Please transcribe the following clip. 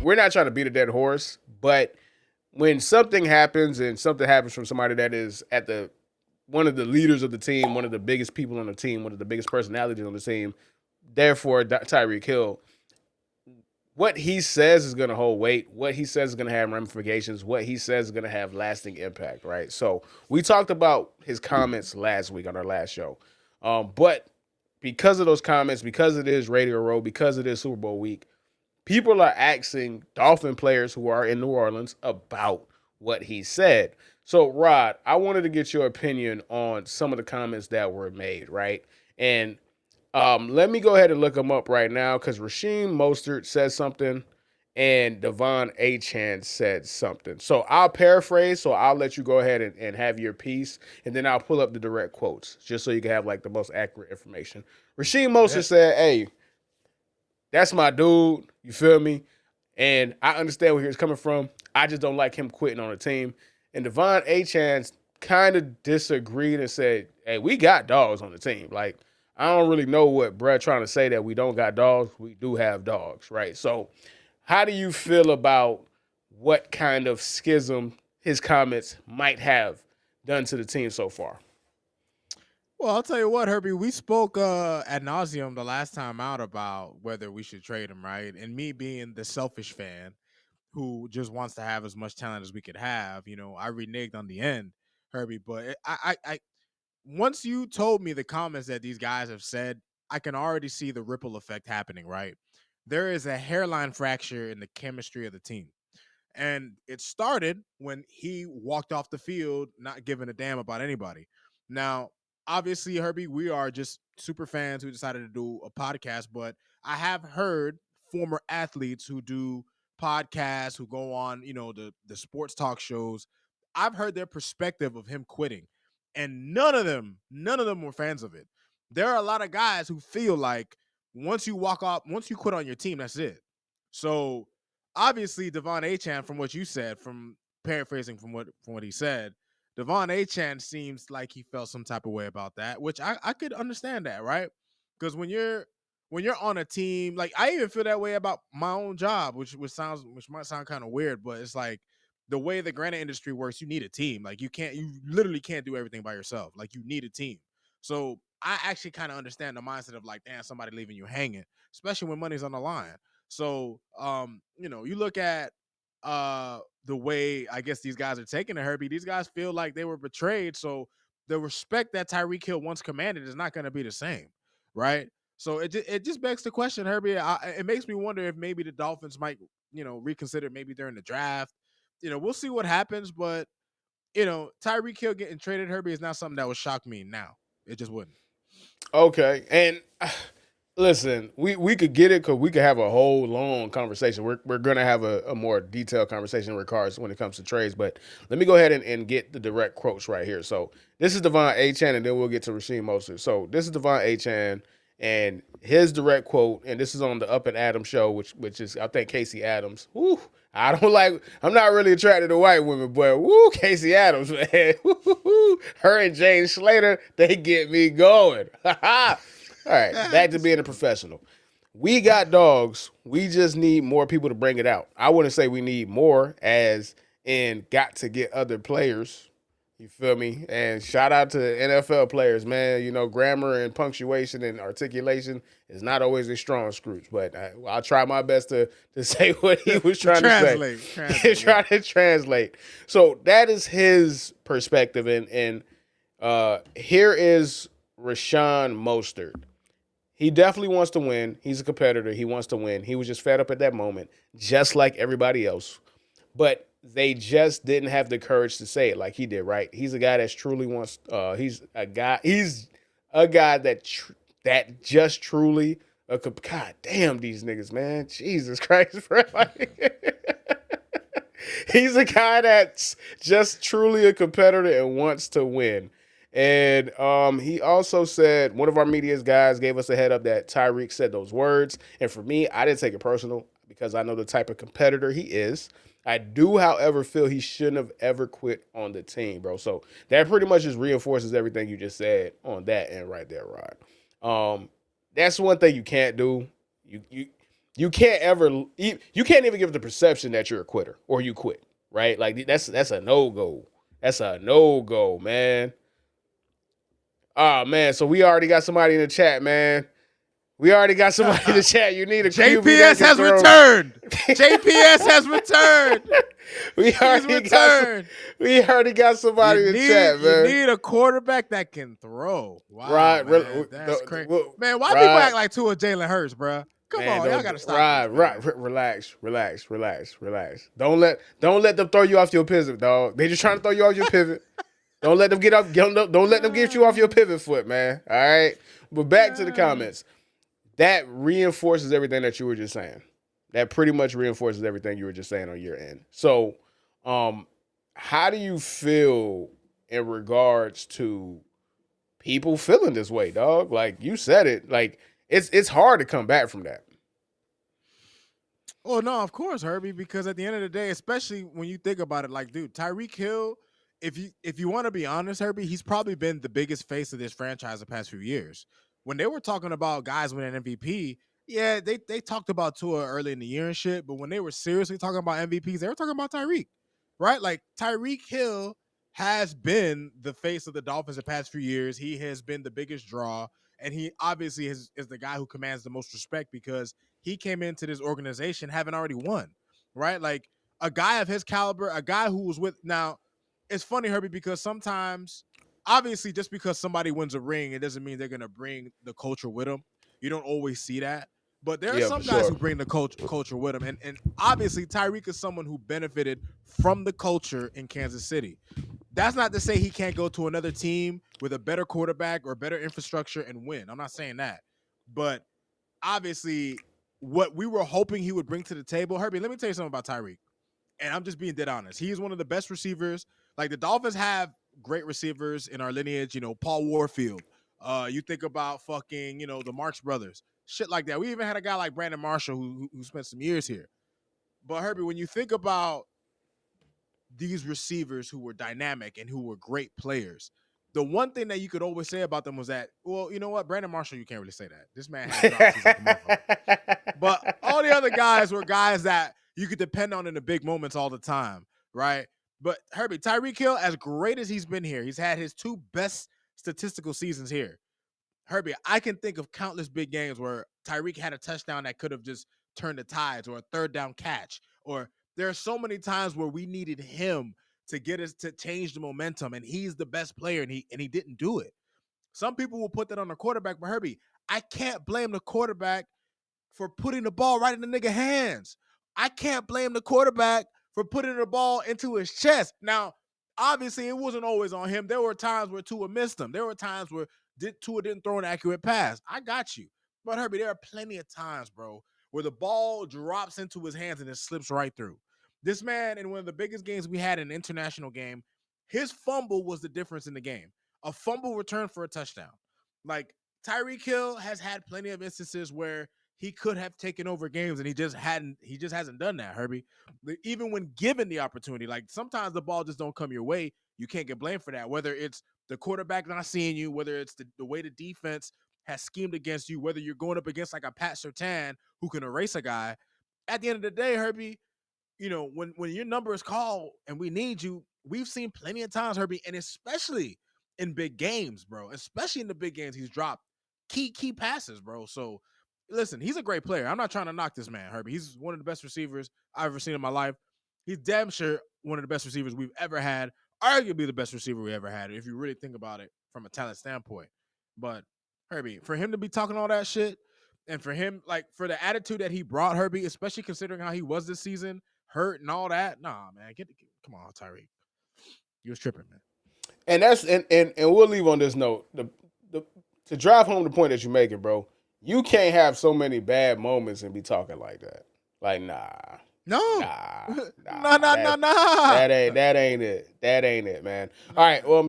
we're not trying to beat a dead horse, but when something happens and something happens from somebody that is at the one of the leaders of the team, one of the biggest people on the team, one of the biggest personalities on the team, therefore Tyreek Hill, what he says is going to hold weight. What he says is going to have ramifications. What he says is going to have lasting impact, right? So we talked about his comments last week on our last show. But because of those comments, because it is Radio Row, because it is Super Bowl week, people are asking Dolphin players who are in New Orleans about what he said. So, Rod, I wanted to get your opinion on some of the comments that were made, right? And let me go ahead and look them up right now because Rasheem Mostert said something and Devon Achan said something. So I'll paraphrase. So I'll let you go ahead and have your piece, and then I'll pull up the direct quotes just so you can have like the most accurate information. Rasheem Mostert said, "Hey, that's my dude. You feel me? And I understand where he was coming from. I just don't like him quitting on the team." And Devon Achan kind of disagreed and said, "Hey, we got dogs on the team. Like, I don't really know what Brett trying to say that we don't got dogs. We do have dogs, right?" So, how do you feel about what kind of schism his comments might have done to the team so far? Well, I'll tell you what, Herbie, we spoke ad nauseum the last time out about whether we should trade him, right? And me being the selfish fan who just wants to have as much talent as we could have, I reneged on the end, Herbie. But once you told me the comments that these guys have said, I can already see the ripple effect happening, right? There is a hairline fracture in the chemistry of the team. And it started when he walked off the field, not giving a damn about anybody. Now, obviously, Herbie, we are just super fans who decided to do a podcast, but I have heard former athletes who do podcasts, who go on, the sports talk shows. I've heard their perspective of him quitting, and none of them were fans of it. There are a lot of guys who feel like once you quit on your team, that's it. So obviously Devon Achan, from what you said, from paraphrasing from what he said, Devon Achan seems like he felt some type of way about that, which I could understand that, right? Because when you're on a team, like I even feel that way about my own job, which might sound kind of weird, but it's like the way the granite industry works, you need a team. Like you literally can't do everything by yourself. Like you need a team. So I actually kind of understand the mindset of like, damn, somebody leaving you hanging, especially when money's on the line. So, you look at the way I guess these guys are taking it, Herbie. These guys feel like they were betrayed. So the respect that Tyreek Hill once commanded is not going to be the same, right? So it just begs the question, Herbie. It makes me wonder if maybe the Dolphins might, reconsider maybe during the draft. We'll see what happens, but Tyreek Hill getting traded, Herbie, is not something that would shock me now. It just wouldn't. Okay, and listen, we could get it because we could have a whole long conversation. We're gonna have a more detailed conversation in regards when it comes to trades. But let me go ahead and get the direct quotes right here. So this is Devon Achan, and then we'll get to Rasheem Mostert. So this is Devon Achan and his direct quote, and this is on the Up and Adams show, which is I think Casey Adams. Woo, I don't like. I'm not really attracted to white women, but woo, Casey Adams, man. Her and Jane Slater, they get me going. All right, back to being a professional. We got dogs. We just need more people to bring it out. I wouldn't say we need more, as in got to get other players. You feel me? And shout out to NFL players, man. Grammar and punctuation and articulation is not always a strong suit, but I'll try my best to say what he was To trying to say. translate, yeah. Try to translate. So that is his perspective, and here is Rashawn Mostert. He definitely wants to win. He's a competitor. He wants to win. He was just fed up at that moment, just like everybody else. But they just didn't have the courage to say it like he did. Right? He's a guy that's truly wants. He's a guy. He's a guy that just truly. God damn these niggas, man! Jesus Christ, bro! He's a guy that's just truly a competitor and wants to win. And he also said one of our media's guys gave us a head up that Tyreek said those words. And for me, I didn't take it personal because I know the type of competitor he is. I do, however, feel he shouldn't have ever quit on the team, bro. So that pretty much just reinforces everything you just said on that end right there, Rod. That's one thing you can't do. You you can't even give the perception that you're a quitter or you quit, right? Like that's a no go. That's a no go, man. Oh man, so we already got somebody in the chat, man. We already got somebody in the chat. You need a QB that JPS can has throw. returned. JPS has returned. we He's already got returned. we already got somebody in the chat, You man. need a quarterback that can throw. Wow, Rod, man, that's crazy. Man, why people Rod, act like Tua Jalen Hurts, bro? Come man, on, y'all gotta stop this, man. Relax. Don't let them throw you off your pivot, dog. They just trying to throw you off your pivot. Don't let them get up. Don't let them get you off your pivot foot, man. All right. But back to the comments. That reinforces everything that you were just saying. That pretty much reinforces everything you were just saying on your end. So, how do you feel in regards to people feeling this way, dog? Like you said it. Like it's hard to come back from that. Oh no, of course, Herbie. Because at the end of the day, especially when you think about it, like, dude, Tyreek Hill. If you want to be honest, Herbie, he's probably been the biggest face of this franchise the past few years. When they were talking about guys winning MVP, yeah, they talked about Tua early in the year and shit. But when they were seriously talking about MVPs, they were talking about Tyreek, right? Like Tyreek Hill has been the face of the Dolphins the past few years. He has been the biggest draw, and he obviously is the guy who commands the most respect because he came into this organization having already won, right? Like a guy of his caliber, a guy who was with. Now, it's funny, Herbie, because sometimes, obviously, just because somebody wins a ring, it doesn't mean they're going to bring the culture with them. You don't always see that. But there are Yeah, for some guys sure. who bring the culture with them. And obviously, Tyreek is someone who benefited from the culture in Kansas City. That's not to say he can't go to another team with a better quarterback or better infrastructure and win. I'm not saying that. But obviously, what we were hoping he would bring to the table, Herbie, let me tell you something about Tyreek. And I'm just being dead honest. He is one of the best receivers. Like the Dolphins have great receivers in our lineage, Paul Warfield. You think about fucking, the Marx brothers, shit like that. We even had a guy like Brandon Marshall who spent some years here. But Herbie, when you think about these receivers who were dynamic and who were great players, the one thing that you could always say about them was that, well, you know what, Brandon Marshall, you can't really say that. This man had drop seasons like a motherfucker. But all the other guys were guys that you could depend on in the big moments all the time, right? But Herbie, Tyreek Hill, as great as he's been here, he's had his two best statistical seasons here. Herbie, I can think of countless big games where Tyreek had a touchdown that could have just turned the tides, or a third down catch, or there are so many times where we needed him to get us to change the momentum, and he's the best player, and he didn't do it. Some people will put that on the quarterback, but Herbie, I can't blame the quarterback for putting the ball right in the nigga hands. I can't blame the quarterback for putting the ball into his chest. Now, obviously, it wasn't always on him. There were times where Tua missed him. There were times where Tua didn't throw an accurate pass. I got you. But Herbie, there are plenty of times, bro, where the ball drops into his hands and it slips right through. This man, in one of the biggest games we had in an international game, his fumble was the difference in the game. A fumble return for a touchdown. Like Tyreek Hill has had plenty of instances where he could have taken over games and he just hasn't done that, Herbie. Even when given the opportunity, like sometimes the ball just don't come your way. You can't get blamed for that. Whether it's the quarterback not seeing you, whether it's the way the defense has schemed against you, whether you're going up against like a Pat Surtain who can erase a guy. At the end of the day, Herbie, when your number is called and we need you, we've seen plenty of times, Herbie, and especially in big games, bro. Especially in the big games, he's dropped key passes, bro. So listen, he's a great player. I'm not trying to knock this man, Herbie. He's one of the best receivers I've ever seen in my life. He's damn sure one of the best receivers we've ever had, arguably the best receiver we ever had, if you really think about it from a talent standpoint. But Herbie, for him to be talking all that shit, and for him, like for the attitude that he brought, Herbie, especially considering how he was this season, hurt and all that, nah, man, come on, Tyreek, you was tripping, man. And that's and we'll leave on this note. The to drive home the point that you're making, bro. You can't have so many bad moments and be talking like that. Like, nah, No, nah, nah, nah. nah, nah, nah. That ain't it. That ain't it, man. All Nah. right. Well,